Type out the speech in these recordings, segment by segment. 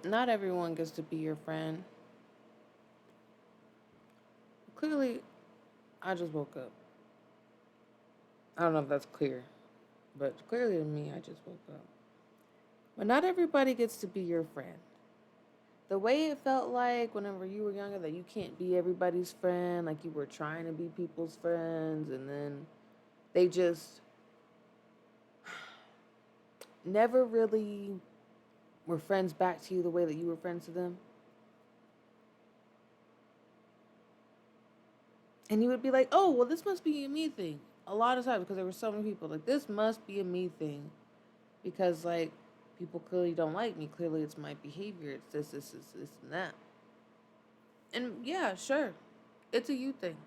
Not everyone gets to be your friend. Clearly, I just woke up. I don't know if that's clear, but clearly to me, I just woke up. But not everybody gets to be your friend. The way it felt like whenever you were younger that you can't be everybody's friend, like you were trying to be people's friends, and then they just never really were friends back to you the way that you were friends to them. And you would be like, oh, well, this must be a me thing. A lot of times, because there were so many people, like, this must be a me thing. Because, like, people clearly don't like me. Clearly, it's my behavior. It's this, and that. And yeah, sure, it's a you thing.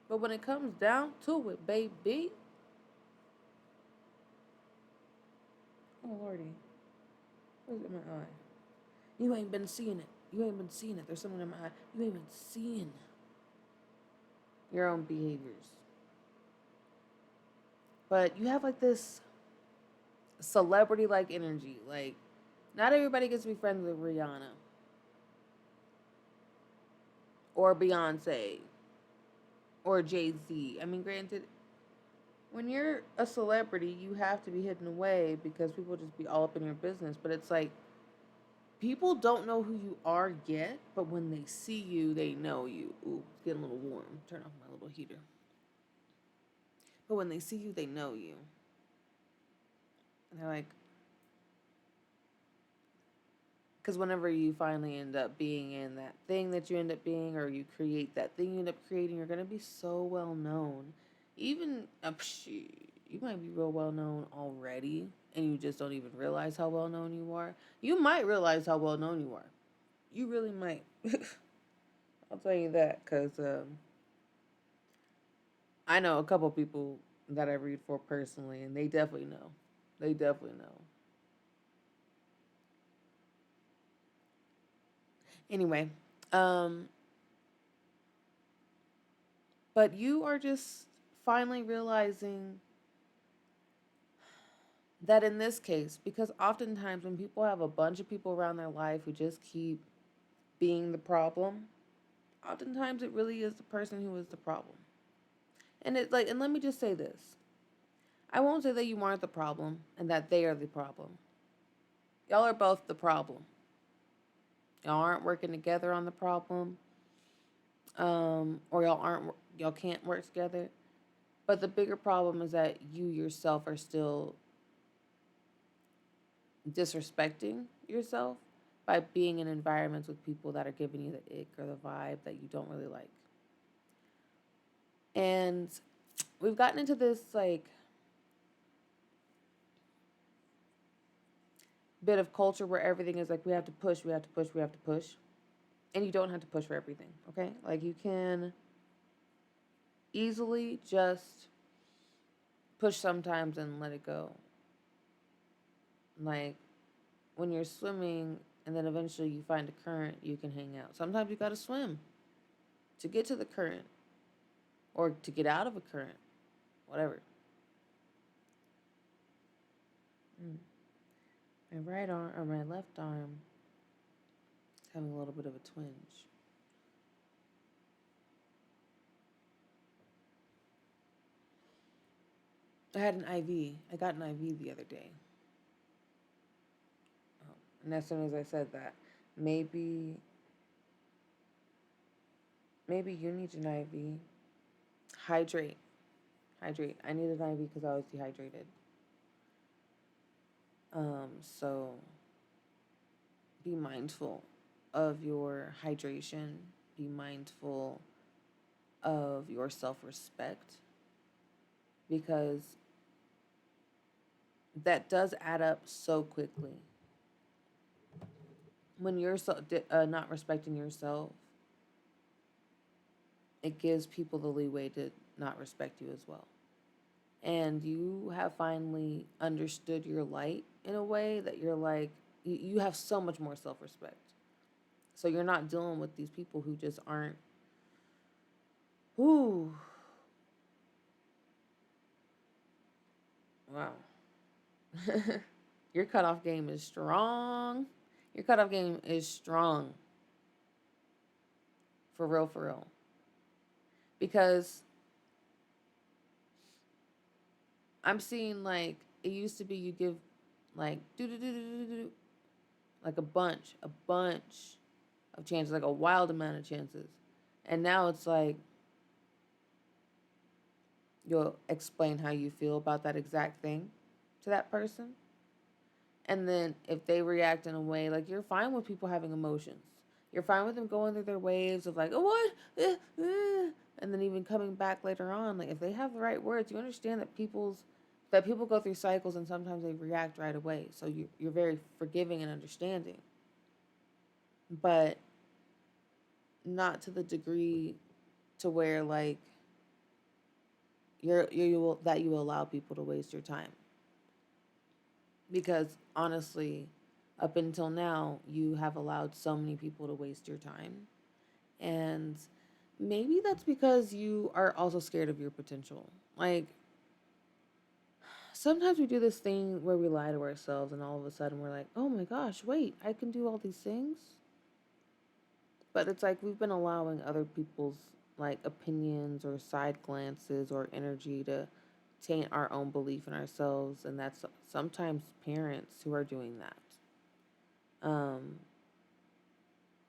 But when it comes down to it, baby, oh, Lordy, what's in my eye? You ain't been seeing it. You ain't been seeing it. There's something in my eye. You ain't been seeing your own behaviors. But you have, like, this celebrity like energy. Like, not everybody gets to be friends with Rihanna or Beyonce or Jay Z. I mean, granted, when you're a celebrity, you have to be hidden away because people just be all up in your business. But it's like people don't know who you are yet, but when they see you, they know you. Ooh, it's getting a little warm. Turn off my little heater. But when they see you, they know you. And they're like, because whenever you finally end up being in that thing that you end up being, or you create that thing you end up creating, you're going to be so well known. Even, you might be real well known already, and you just don't even realize how well known you are. You might realize how well known you are. You really might. I'll tell you that, because I know a couple people that I read for personally, and they definitely know. They definitely know. Anyway, um, but you are just finally realizing that in this case, because oftentimes when people have a bunch of people around their life who just keep being the problem, oftentimes it really is the person who is the problem. And it like, and let me just say this. I won't say that you aren't the problem and that they are the problem. Y'all are both the problem. Y'all aren't working together on the problem, or y'all can't work together. But the bigger problem is that you yourself are still disrespecting yourself by being in environments with people that are giving you the ick or the vibe that you don't really like. And we've gotten into this like bit of culture where everything is like we have to push, we have to push, we have to push. And you don't have to push for everything, okay? Like you can easily just push sometimes and let it go. Like when you're swimming and then eventually you find a current, you can hang out. Sometimes you got to swim to get to the current or to get out of a current, whatever. Mm. My right arm or my left arm is having a little bit of a twinge. I had an IV. I got an IV the other day. Oh, and as soon as I said that, maybe maybe you need an IV. Hydrate. Hydrate. I need an IV because I was dehydrated. So be mindful of your hydration. Be mindful of your self respect because that does add up so quickly. When you're not respecting yourself, it gives people the leeway to not respect you as well. And you have finally understood your light in a way that you're like, you have so much more self respect. So you're not dealing with these people who just aren't, ooh, wow. Your cutoff game is strong. Your cutoff game is strong, for real, for real. Because I'm seeing like it used to be you give like do do do do do do like a bunch of chances, like a wild amount of chances. And now it's like you'll explain how you feel about that exact thing to that person. And then if they react in a way, like you're fine with people having emotions. You're fine with them going through their waves of like, oh, what? And then even coming back later on, like if they have the right words, you understand that people go through cycles and sometimes they react right away. So you're very forgiving and understanding. But not to the degree to where like you will allow people to waste your time. Because honestly, up until now, you have allowed so many people to waste your time. And maybe that's because you are also scared of your potential. Like, sometimes we do this thing where we lie to ourselves, and all of a sudden we're like, oh my gosh, wait, I can do all these things. But it's like we've been allowing other people's like opinions or side glances or energy to taint our own belief in ourselves, and that's sometimes parents who are doing that,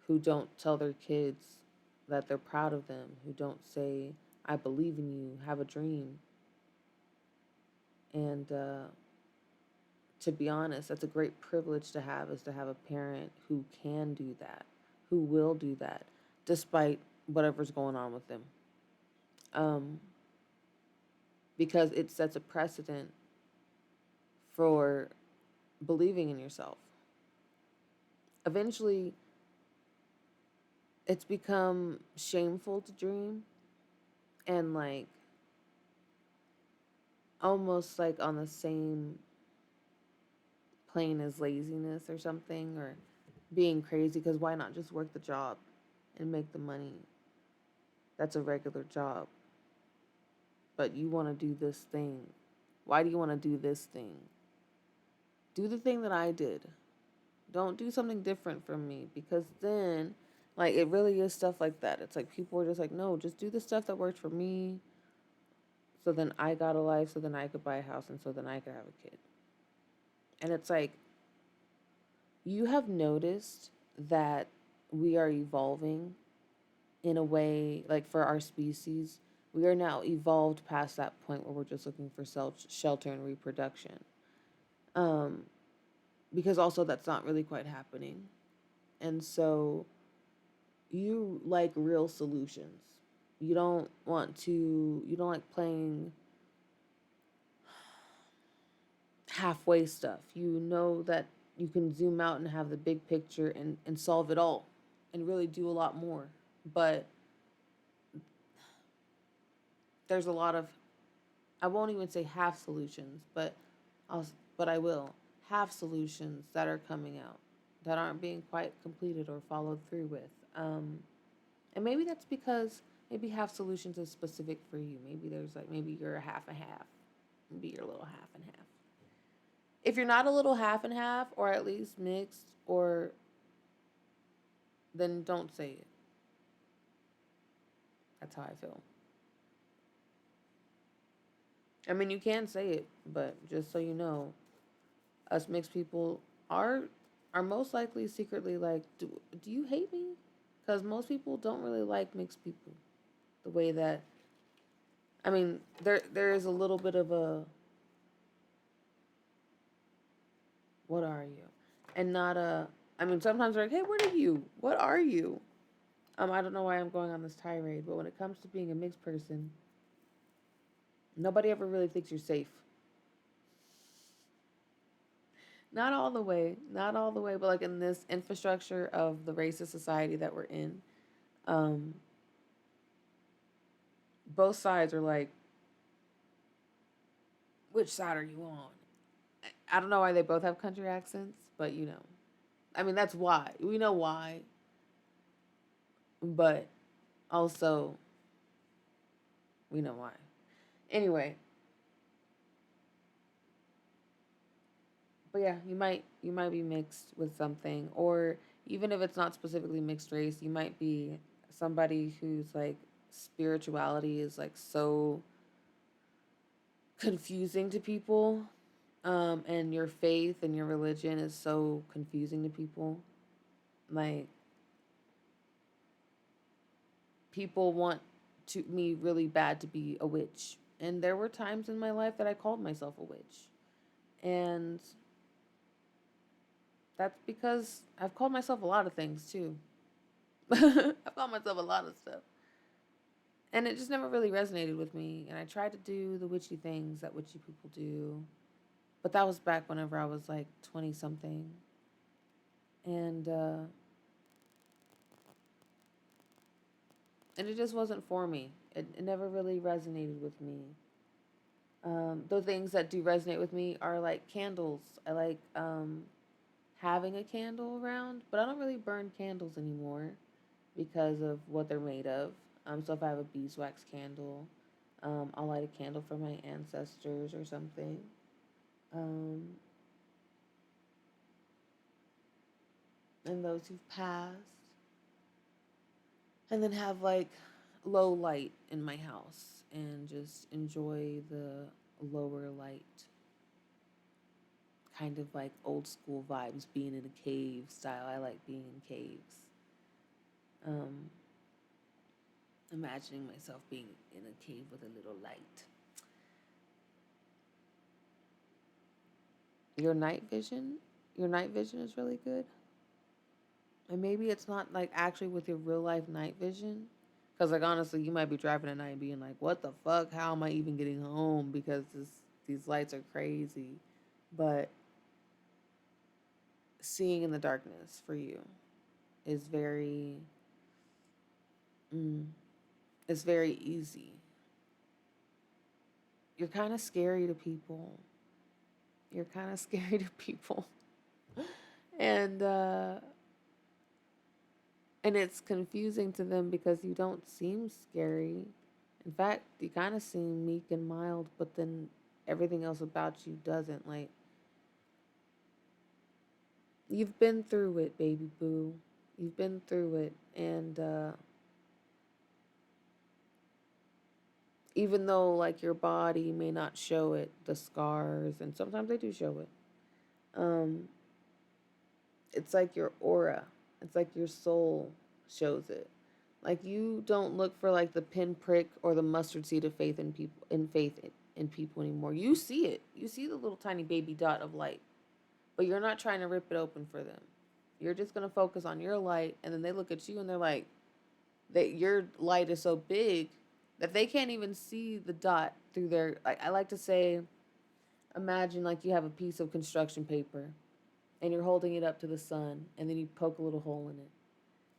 who don't tell their kids that they're proud of them, who don't say, I believe in you, have a dream. And to be honest, that's a great privilege to have, is to have a parent who can do that, who will do that, despite whatever's going on with them. Um, because it sets a precedent for believing in yourself. Eventually, it's become shameful to dream, and like almost like on the same plane as laziness or something, or being crazy, because why not just work the job and make the money? That's a regular job. But you want to do this thing. Why do you want to do this thing? Do the thing that I did. Don't do something different from me, because then, like, it really is stuff like that. It's like people are just like, no, just do the stuff that worked for me. So then I got a life, so then I could buy a house, and so then I could have a kid. And it's like, you have noticed that we are evolving in a way, like for our species, we are now evolved past that point where we're just looking for shelter and reproduction. Um, because also that's not really quite happening. And so you like real solutions. You don't like playing halfway stuff. You know that you can zoom out and have the big picture and solve it all and really do a lot more. But there's a lot of, I won't even say half solutions, I'll but I will, half solutions that are coming out that aren't being quite completed or followed through with. And maybe that's because maybe half solutions is specific for you. Maybe there's like, maybe you're a half and half. Maybe you're a little half and half. If you're not a little half and half, or at least mixed, or then don't say it. That's how I feel. I mean, you can say it, but just so you know, us mixed people are are most likely secretly like, do you hate me? Because most people don't really like mixed people. The way that, I mean, there is a little bit of a, what are you? And not a, I mean, sometimes they're like, hey, what are you? What are you? I don't know why I'm going on this tirade, but when it comes to being a mixed person, nobody ever really thinks you're safe. Not all the way, not all the way, but like in this infrastructure of the racist society that we're in, um, both sides are like, which side are you on? I don't know why they both have country accents, but you know, I mean, that's why. We know why, but also we know why. Anyway, But yeah, you might be mixed with something, or even if it's not specifically mixed race, you might be somebody who's like spirituality is like so confusing to people, and your faith and your religion is so confusing to people. Like, people want to me really bad to be a witch, and there were times in my life that I called myself a witch, and that's because I've called myself a lot of things too. I've called myself a lot of stuff. And it just never really resonated with me. And I tried to do the witchy things that witchy people do. But that was back whenever I was like 20 something. And and it just wasn't for me. It never really resonated with me. The things that do resonate with me are like candles. I like having a candle around, but I don't really burn candles anymore because of what they're made of. So if I have a beeswax candle, I'll light a candle for my ancestors or something. Um, and those who've passed. And then have like low light in my house and just enjoy the lower light, kind of like old school vibes, being in a cave style. I like being in caves. Um, Imagining myself being in a cave with a little light. Your night vision, your night vision is really good. And maybe it's not like actually with your real life night vision. Because, like, honestly, you might be driving at night and being like, what the fuck? How am I even getting home? Because these lights are crazy. But seeing in the darkness for you is very, mm, it's very easy. You're kind of scary to people. You're kind of scary to people. And, uh, and it's confusing to them because you don't seem scary. In fact, you kind of seem meek and mild, but then everything else about you doesn't. Like, you've been through it, baby boo. You've been through it. And even though, like, your body may not show it, the scars, and sometimes they do show it, um, it's like your aura, it's like your soul shows it. Like, you don't look for like the pinprick or the mustard seed of faith in people, in people anymore. You see it. You see the little tiny baby dot of light, but you're not trying to rip it open for them. You're just gonna focus on your light, and then they look at you and they're like, that your light is so big that they can't even see the dot through their. I like to say, imagine like you have a piece of construction paper, and you're holding it up to the sun, and then you poke a little hole in it.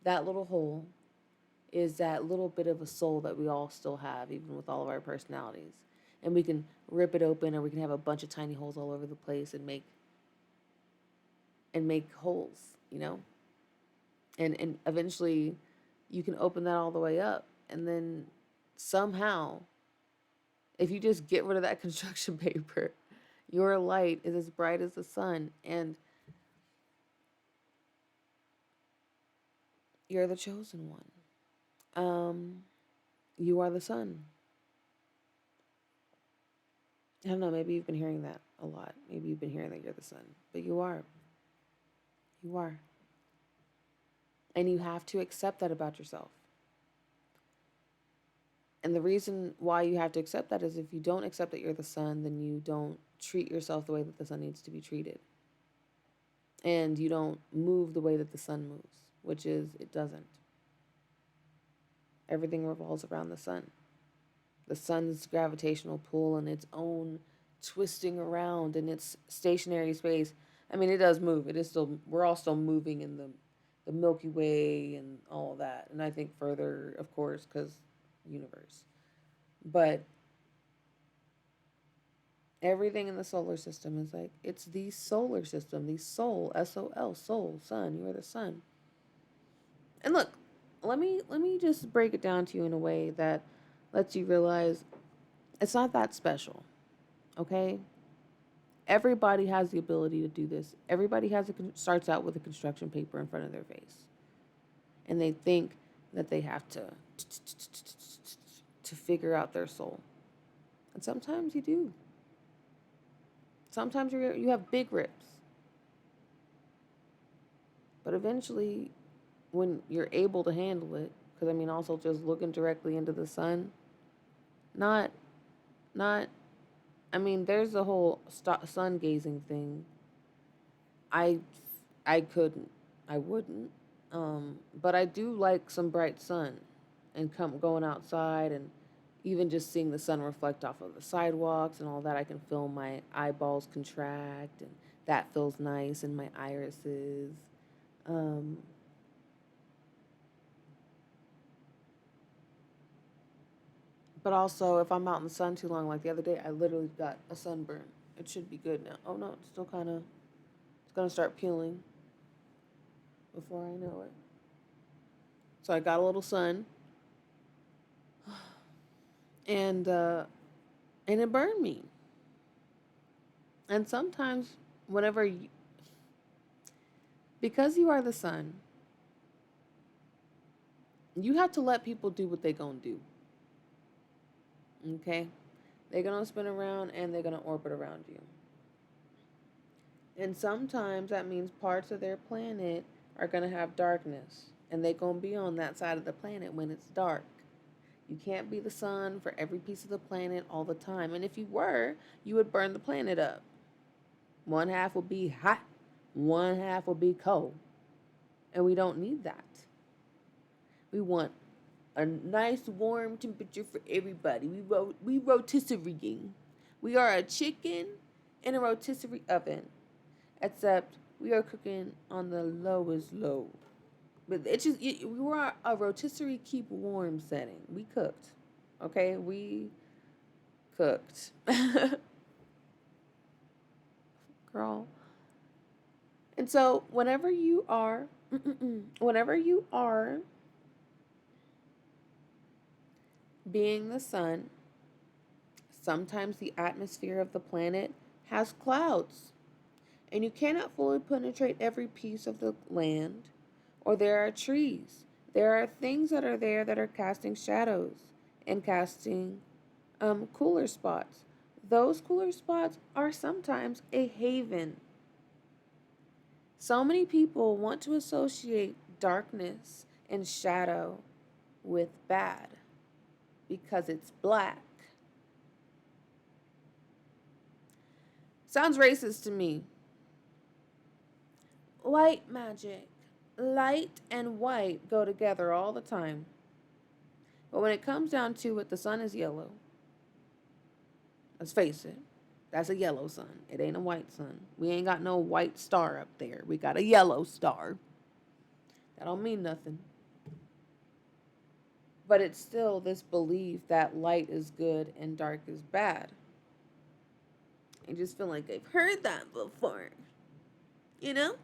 That little hole is that little bit of a soul that we all still have, even with all of our personalities. And we can rip it open, or we can have a bunch of tiny holes all over the place and make holes, and eventually you can open that all the way up, and then somehow, if you just get rid of that construction paper, your light is as bright as the sun, and you're the chosen one. You are the sun. I don't know, maybe you've been hearing that a lot. Maybe you've been hearing that you're the sun, but you are. You are. And you have to accept that about yourself. And the reason why you have to accept that is if you don't accept that you're the sun, then you don't treat yourself the way that the sun needs to be treated. And you don't move the way that the sun moves, which is it doesn't. Everything revolves around the sun. The sun's gravitational pull and its own twisting around in its stationary space. I mean, it does move. It is still, we're all still moving in the Milky Way and all of that. And I think further, of course, because universe. But everything in the solar system is like, it's the solar system, the soul, SOL, soul, sun. You are the sun. And look, let me just break it down to you in a way that lets you realize it's not that special. Okay? Everybody has the ability to do this. Everybody starts out with a construction paper in front of their face, and they think that they have to figure out their soul. And sometimes you do. Sometimes you have big rips. But eventually, when you're able to handle it, because I mean, also just looking directly into the sun, not, not, I mean, there's the whole sun gazing thing. I, I couldn't, I wouldn't, but I do like some bright sun, and going outside and even just seeing the sun reflect off of the sidewalks and all that. I can feel my eyeballs contract, and that feels nice in my irises. Um, but also, if I'm out in the sun too long, like the other day, I literally got a sunburn. It should be good now. Oh no, it's still kind of, it's gonna start peeling before I know it. So I got a little sun, and it burned me. And sometimes, whenever you, because you are the sun, you have to let people do what they gonna do. Okay, they're gonna spin around and they're gonna orbit around you. And sometimes that means parts of their planet are gonna have darkness, and they're gonna be on that side of the planet when it's dark. You can't be the sun for every piece of the planet all the time. And if you were, you would burn the planet up. One half will be hot, one half will be cold. And we don't need that. We want a nice warm temperature for everybody. We rotisserieing. We are a chicken in a rotisserie oven, except we are cooking on the lowest low. But it's just we were a rotisserie keep warm setting. We cooked, okay? We cooked, girl. And so whenever you are being the sun, sometimes the atmosphere of the planet has clouds, and you cannot fully penetrate every piece of the land, or there are trees. There are things that are there that are casting shadows and casting cooler spots. Those cooler spots are sometimes a haven. So many people want to associate darkness and shadow with bad because it's black. Sounds racist to me. White magic. Light and white go together all the time. But when it comes down to it, the sun is yellow. Let's face it. That's a yellow sun. It ain't a white sun. We ain't got no white star up there. We got a yellow star. That don't mean nothing. But it's still this belief that light is good and dark is bad. I just feel like I've heard that before. You know?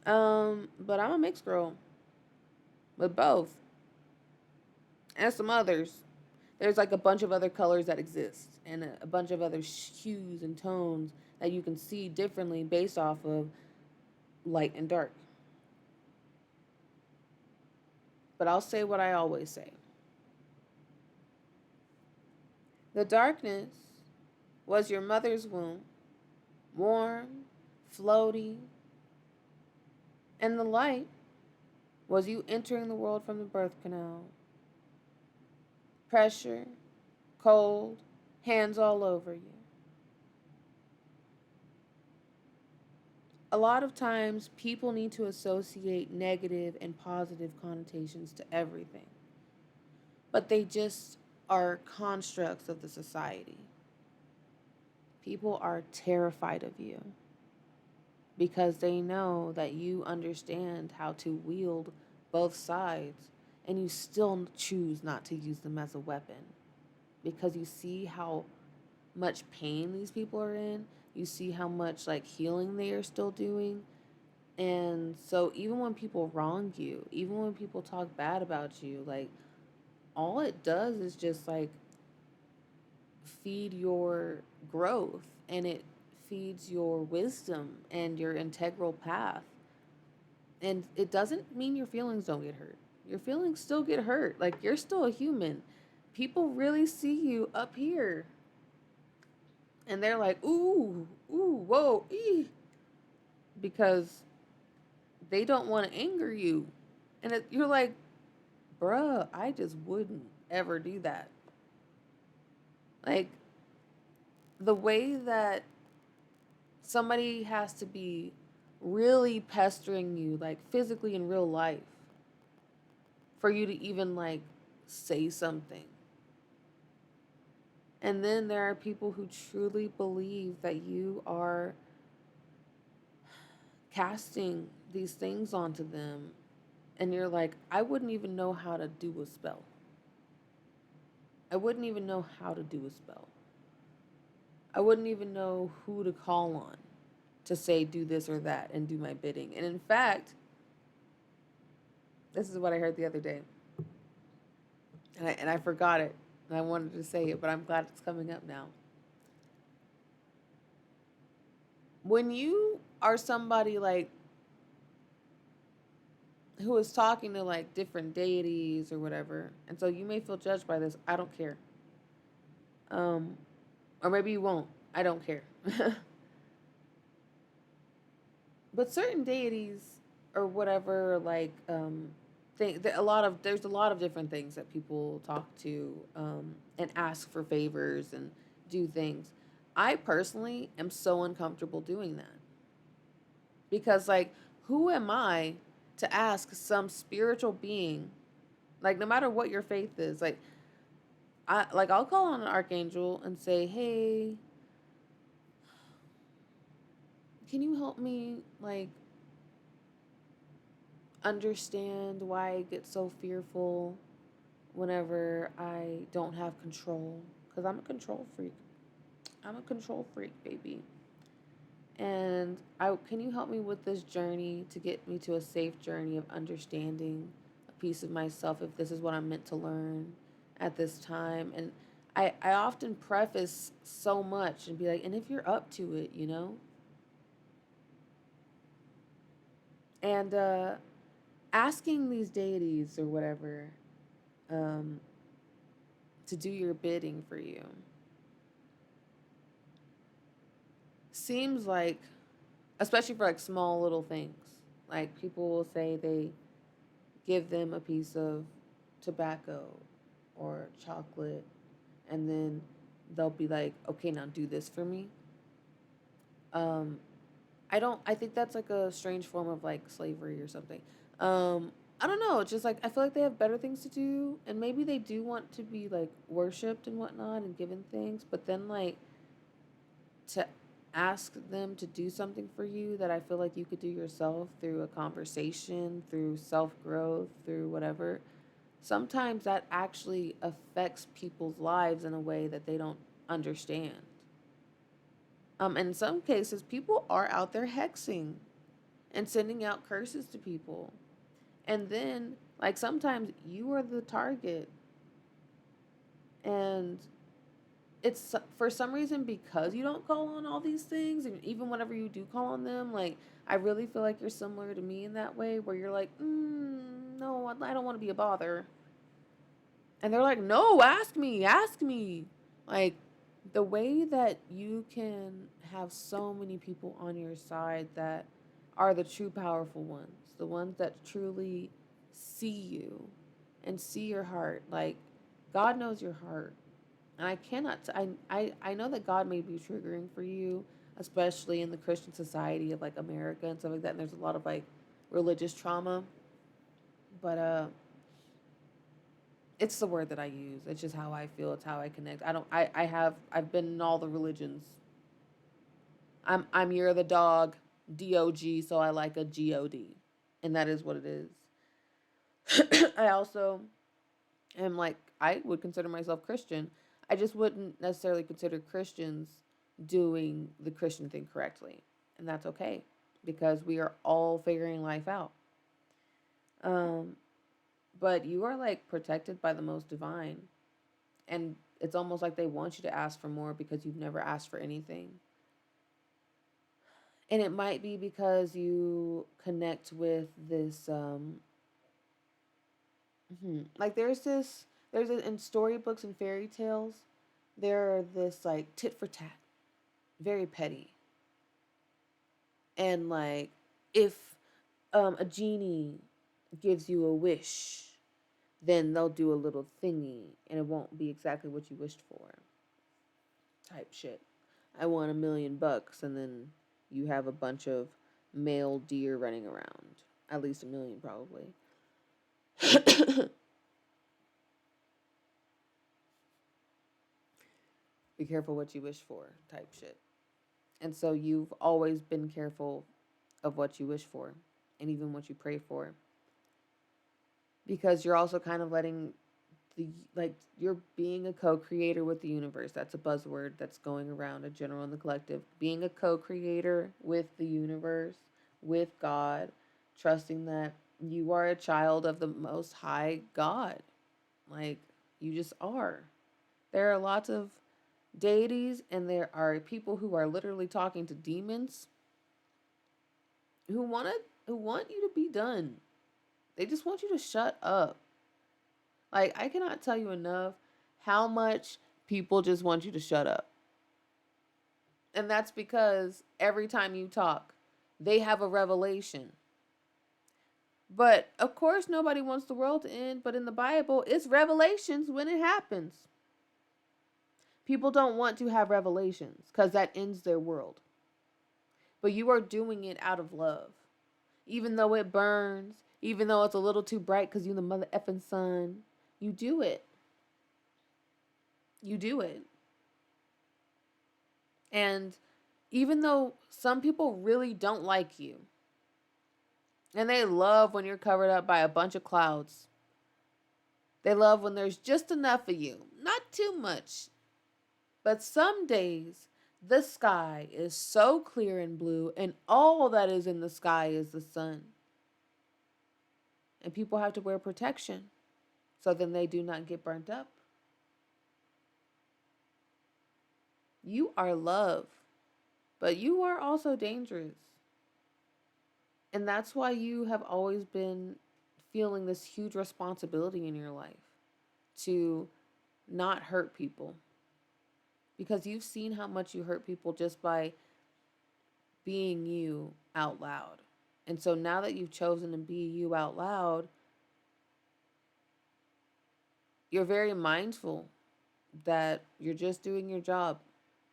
But I'm a mixed girl with both. And some others. There's like a bunch of other colors that exist, and a bunch of other hues and tones that you can see differently based off of light and dark. But I'll say what I always say. The darkness was your mother's womb, warm, floaty, and the light was you entering the world from the birth canal. Pressure, cold, hands all over you. A lot of times, people need to associate negative and positive connotations to everything, but they just are constructs of the society. People are terrified of you because they know that you understand how to wield both sides, and you still choose not to use them as a weapon because you see how much pain these people are in. You see how much like healing they are still doing. And so even when people wrong you, even when people talk bad about you, like all it does is just like feed your growth, and it feeds your wisdom and your integral path. And it doesn't mean your feelings don't get hurt. Your feelings still get hurt. Like, you're still a human. People really see you up here. And they're like, ooh, ooh, whoa, because they don't want to anger you. And you're like, bruh, I just wouldn't ever do that. Like, the way that somebody has to be really pestering you, like physically in real life, for you to even like say something. And then there are people who truly believe that you are casting these things onto them. And you're like, I wouldn't even know how to do a spell. I wouldn't even know how to do a spell. I wouldn't even know who to call on to say do this or that and do my bidding. And in fact, this is what I heard the other day. And I forgot it. And I wanted to say it, but I'm glad it's coming up now. When you are somebody like who is talking to like different deities or whatever, and so you may feel judged by this, I don't care. Um, or maybe you won't. I don't care. But certain deities or whatever, like there's a lot of different things that people talk to and ask for favors and do things. I personally am so uncomfortable doing that because, like, who am I to ask some spiritual being, like, no matter what your faith is, like, I'll call on an archangel and say, hey, can you help me, like, understand why I get so fearful whenever I don't have control? Because I'm a control freak. I'm a control freak, baby. And can you help me with this journey to get me to a safe journey of understanding a piece of myself if this is what I'm meant to learn at this time? And I often preface so much and be like, and if you're up to it, you know? And asking these deities or whatever um, to do your bidding for you seems like, especially for like small little things, like people will say they give them a piece of tobacco or chocolate, and then they'll be like, okay, now do this for me. Um, I think that's like a strange form of like slavery or something. I don't know. It's just like, I feel like they have better things to do, and maybe they do want to be like worshipped and whatnot and given things, but then like to ask them to do something for you that I feel like you could do yourself through a conversation, through self growth, through whatever, sometimes that actually affects people's lives in a way that they don't understand. In some cases, people are out there hexing and sending out curses to people. And then, like, sometimes you are the target. And it's for some reason, because you don't call on all these things, and even whenever you do call on them, like, I really feel like you're similar to me in that way, where you're like, no, I don't want to be a bother. And they're like, no, ask me. Like, the way that you can have so many people on your side that are the true powerful ones, the ones that truly see you and see your heart. Like, God knows your heart. And I cannot, I know that God may be triggering for you, especially in the Christian society of like America and stuff like that. And there's a lot of like religious trauma. But it's the word that I use. It's just how I feel. It's how I connect. I've been in all the religions. I'm You're the dog, DOG, so I like a GOD. And that is what it is. I also am like, I would consider myself Christian. I just wouldn't necessarily consider Christians doing the Christian thing correctly. And that's okay because we are all figuring life out. Um, but you are like protected by the most divine. And it's almost like they want you to ask for more because you've never asked for anything. And it might be because you connect with this like there's in storybooks and fairy tales, there are this like tit for tat, very petty. And like if a genie gives you a wish, then they'll do a little thingy and it won't be exactly what you wished for. Type shit. I want $1,000,000 and then you have a bunch of male deer running around. At least 1,000,000 probably. Be careful what you wish for, type shit. And so you've always been careful of what you wish for and even what you pray for. Because you're also kind of letting the like you're being a co-creator with the universe. That's a buzzword that's going around a general in the collective. Being a co-creator with the universe, with God, trusting that you are a child of the most high God. Like you just are. There are lots of deities and there are people who are literally talking to demons who want you to be done. They just want you to shut up. Like I cannot tell you enough how much people just want you to shut up. And that's because every time you talk, they have a revelation. But of course nobody wants the world to end, but in the Bible, it's revelations when it happens. People don't want to have revelations because that ends their world. But you are doing it out of love. Even though it burns, even though it's a little too bright because you're the mother effing sun, you do it. You do it. And even though some people really don't like you, and they love when you're covered up by a bunch of clouds, they love when there's just enough of you, not too much. But some days, the sky is so clear and blue, and all that is in the sky is the sun. And people have to wear protection so then they do not get burnt up. You are love, but you are also dangerous. And that's why you have always been feeling this huge responsibility in your life to not hurt people. Because you've seen how much you hurt people just by being you out loud. And so now that you've chosen to be you out loud, you're very mindful that you're just doing your job.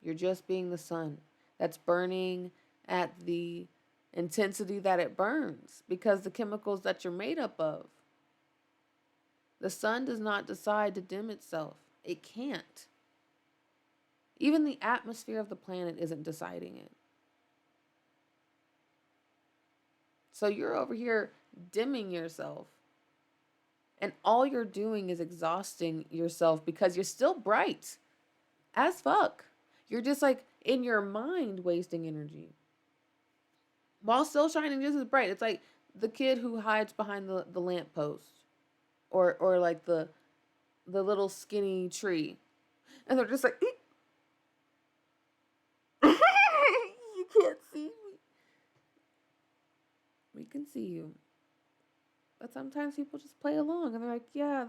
You're just being the sun that's burning at the intensity that it burns because the chemicals that you're made up of. The sun does not decide to dim itself. It can't. Even the atmosphere of the planet isn't deciding it. So you're over here dimming yourself. And all you're doing is exhausting yourself because you're still bright as fuck. You're just like in your mind wasting energy while still shining just as bright. It's like the kid who hides behind the lamppost or like the little skinny tree. And they're just like, you can't see me. We can see you. But sometimes people just play along and they're like, yeah,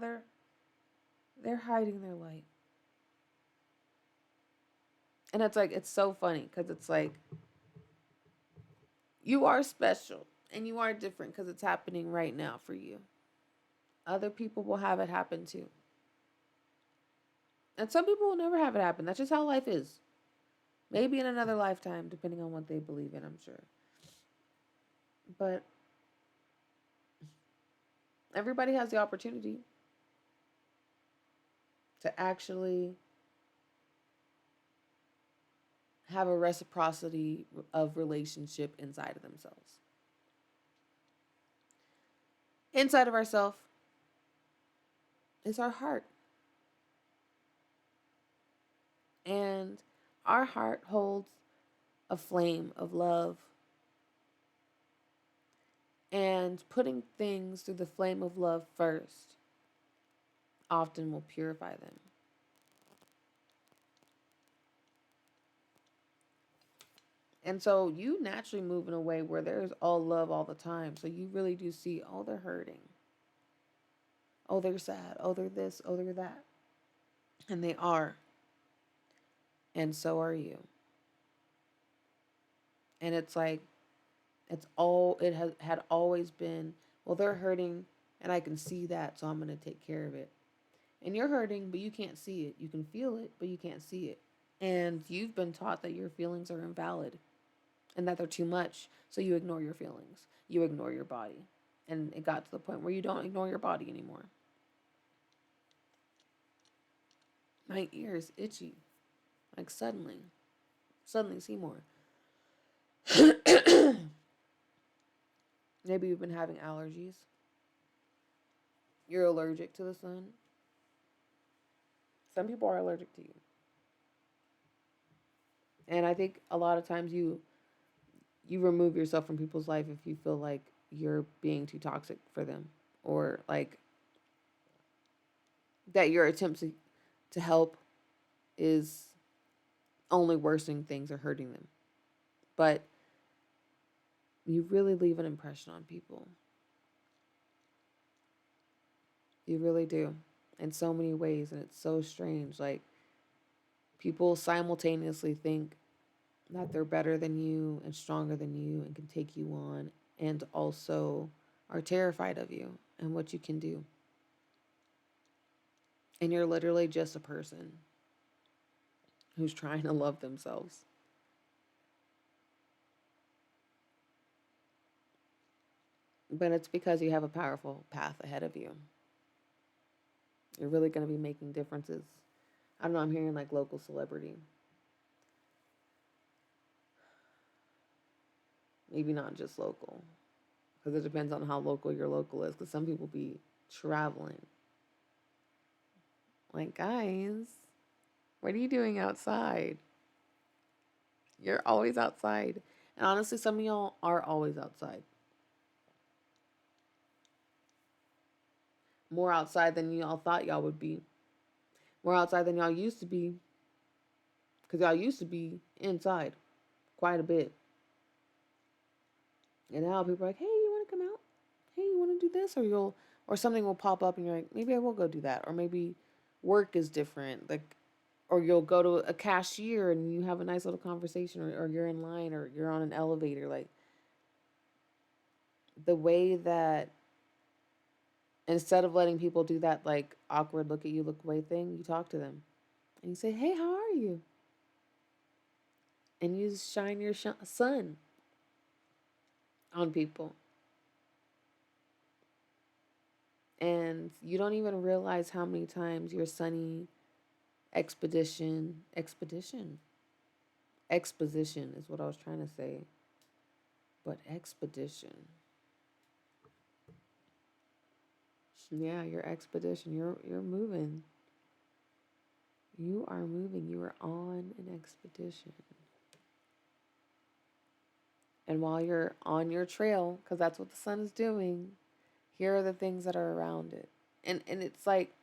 they're hiding their light. And it's like, it's so funny because it's like, you are special and you are different because it's happening right now for you. Other people will have it happen too. And some people will never have it happen. That's just how life is. Maybe in another lifetime, depending on what they believe in, I'm sure. But everybody has the opportunity to actually have a reciprocity of relationship inside of themselves. Inside of ourselves is our heart. And our heart holds a flame of love. And putting things through the flame of love first often will purify them. And so you naturally move in a way where there's all love all the time. So you really do see, oh, they're hurting. Oh, they're sad. Oh, they're this. Oh, they're that. And they are. And so are you. And it's like, it has had always been, well, they're hurting and I can see that. So I'm going to take care of it. And you're hurting, but you can't see it. You can feel it, but you can't see it. And you've been taught that your feelings are invalid and that they're too much. So you ignore your feelings, you ignore your body. And it got to the point where you don't ignore your body anymore. My ear is itchy. Like suddenly, Seymour. Maybe you've been having allergies. You're allergic to the sun. Some people are allergic to you. And I think a lot of times you remove yourself from people's life if you feel like you're being too toxic for them, or like that your attempt to help is only worsening things or hurting them. But you really leave an impression on people. You really do. In so many ways. And it's so strange. Like, people simultaneously think that they're better than you and stronger than you and can take you on, and also are terrified of you and what you can do. And you're literally just a person who's trying to love themselves. But it's because you have a powerful path ahead of you. You're really going to be making differences. I don't know, I'm hearing like local celebrity. Maybe not just local. Because it depends on how local your local is. Because some people be traveling. Like, guys, what are you doing outside? You're always outside. And honestly, some of y'all are always outside. More outside than y'all thought y'all would be. More outside than y'all used to be. Because y'all used to be inside quite a bit. And now people are like, hey, you want to come out? Hey, you want to do this? Or something will pop up and you're like, maybe I will go do that. Or maybe work is different. Like, or you'll go to a cashier and you have a nice little conversation, or you're in line, or you're on an elevator. Like, the way that instead of letting people do that, like, awkward look at you, look away thing, you talk to them and you say, hey, how are you? And you shine your sun on people. And you don't even realize how many times your sunny exposition is what I was trying to say. But expedition. Yeah, your expedition. You're moving. You are moving. You are on an expedition. And while you're on your trail, because that's what the sun is doing, here are the things that are around it. And it's like,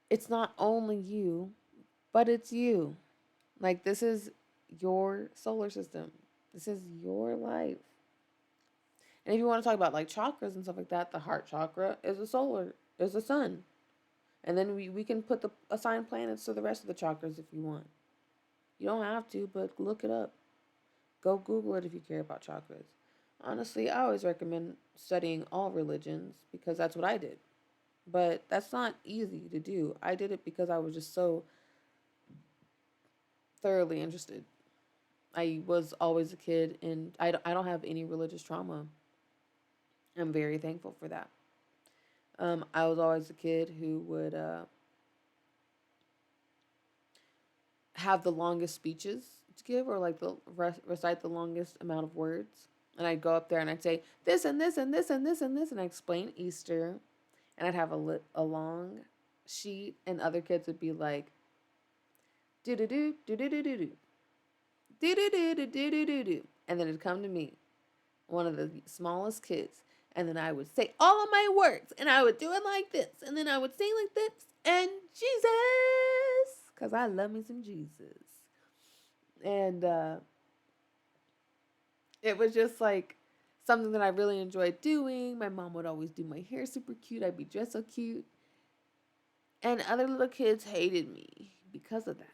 it's not only you, but it's you. Like, this is your solar system. This is your life. And if you want to talk about like chakras and stuff like that, the heart chakra is the sun. And then we can put the assigned planets to the rest of the chakras if you want. You don't have to, but look it up. Go Google it if you care about chakras. Honestly, I always recommend studying all religions because that's what I did. But that's not easy to do. I did it because I was just so thoroughly interested. I was always a kid, and I don't have any religious trauma. I'm very thankful for that. I was always a kid who would have the longest speeches to give, or like recite the longest amount of words. And I'd go up there and I'd say this and this and this and this and this, and I'd explain Easter, and I'd have a long sheet, and other kids would be like, do do do do do do do do do do do do do do do do, and then it'd come to me, one of the smallest kids, and then I would say all of my words, and I would do it like this, and then I would sing like this, and Jesus, because I love me some Jesus. And It was just like something that I really enjoyed doing. My mom would always do my hair super cute. I'd be dressed so cute. And other little kids hated me because of that.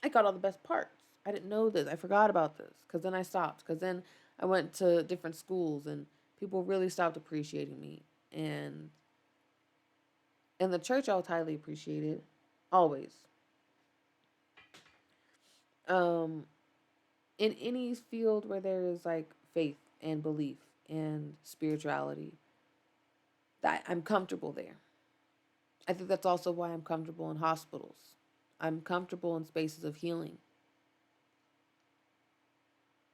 I got all the best parts. I didn't know this. I forgot about this because then I stopped. Because then I went to different schools and people really stopped appreciating me. And in the church, I was highly appreciated, always. Um, in any field where there is like faith and belief and spirituality, that I'm comfortable there. I think that's also why I'm comfortable in hospitals. I'm comfortable in spaces of healing.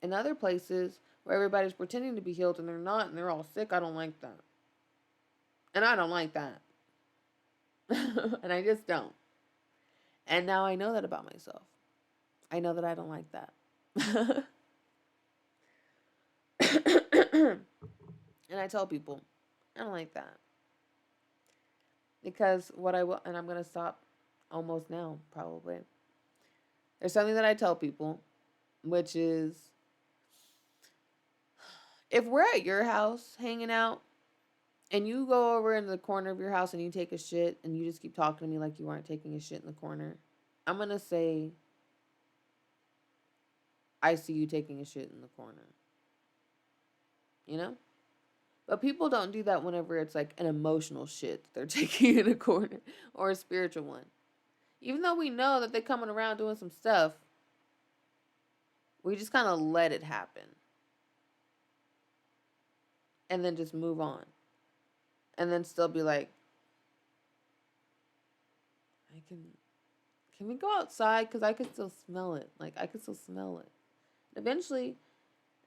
In other places where everybody's pretending to be healed and they're not and they're all sick, I don't like that. And I don't like that. And I just don't. And now I know that about myself. I know that I don't like that. And I tell people, I don't like that. Because what I will, and I'm going to stop almost now, probably. There's something that I tell people, which is if we're at your house hanging out and you go over in the corner of your house and you take a shit and you just keep talking to me like you aren't taking a shit in the corner, I'm going to say, I see you taking a shit in the corner. You know? But people don't do that whenever it's like an emotional shit they're taking in a corner or a spiritual one. Even though we know that they're coming around doing some stuff, we just kind of let it happen and then just move on. And then still be like, I can we go outside? Because I can still smell it. Like, I can still smell it. Eventually,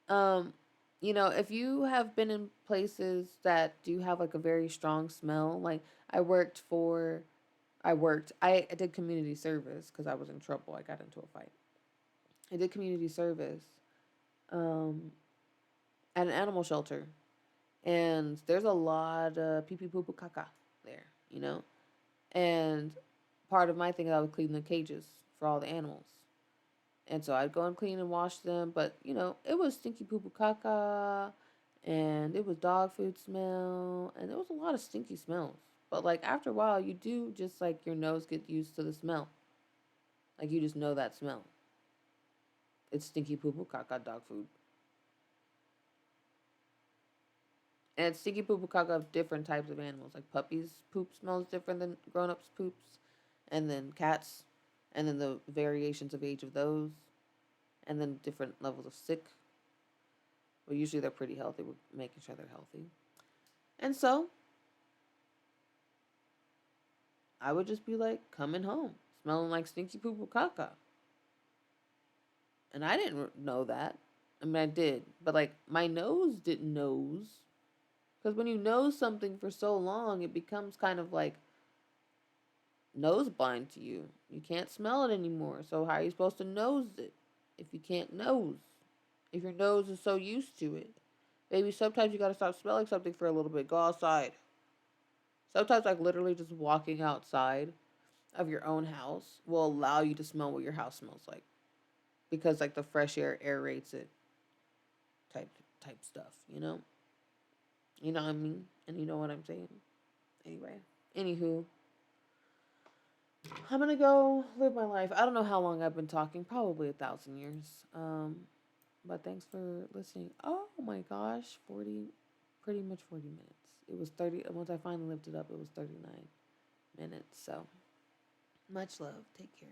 um, if you have been in places that do have like a very strong smell, like I did community service because I was in trouble. I got into a fight. I did community service um, at an animal shelter. And there's a lot of pee pee poo poo caca there. And part of my thing is I would clean the cages for all the animals. And so I'd go and clean and wash them. But, it was stinky poo poo caca and it was dog food smell. And there was a lot of stinky smells. But, like, after a while, you do just, like, your nose get used to the smell. Like, you just know that smell. It's stinky poo poo caca dog food. And stinky poo poo caca of different types of animals. Like puppies' poop smells different than grown ups' poops. And then cats. And then the variations of age of those. And then different levels of sick. Well, usually they're pretty healthy. We're making sure they're healthy. And so I would just be like coming home, smelling like stinky poo poo caca. And I didn't know that. I mean, I did. But like my nose didn't nose. Because when you nose something for so long, it becomes kind of like nose blind to you. You can't smell it anymore. So how are you supposed to nose it if you can't nose? If your nose is so used to it. Maybe sometimes you gotta stop smelling something for a little bit. Go outside. Sometimes like literally just walking outside of your own house will allow you to smell what your house smells like. Because like the fresh air aerates it type stuff, you know? You know what I mean? And you know what I'm saying? Anyway. Anywho, I'm gonna go live my life. I don't know how long I've been talking, probably 1,000 years. But thanks for listening. Oh my gosh, pretty much 40 minutes. It was 30. Once I finally lifted up, it was 39 minutes. So much love. Take care.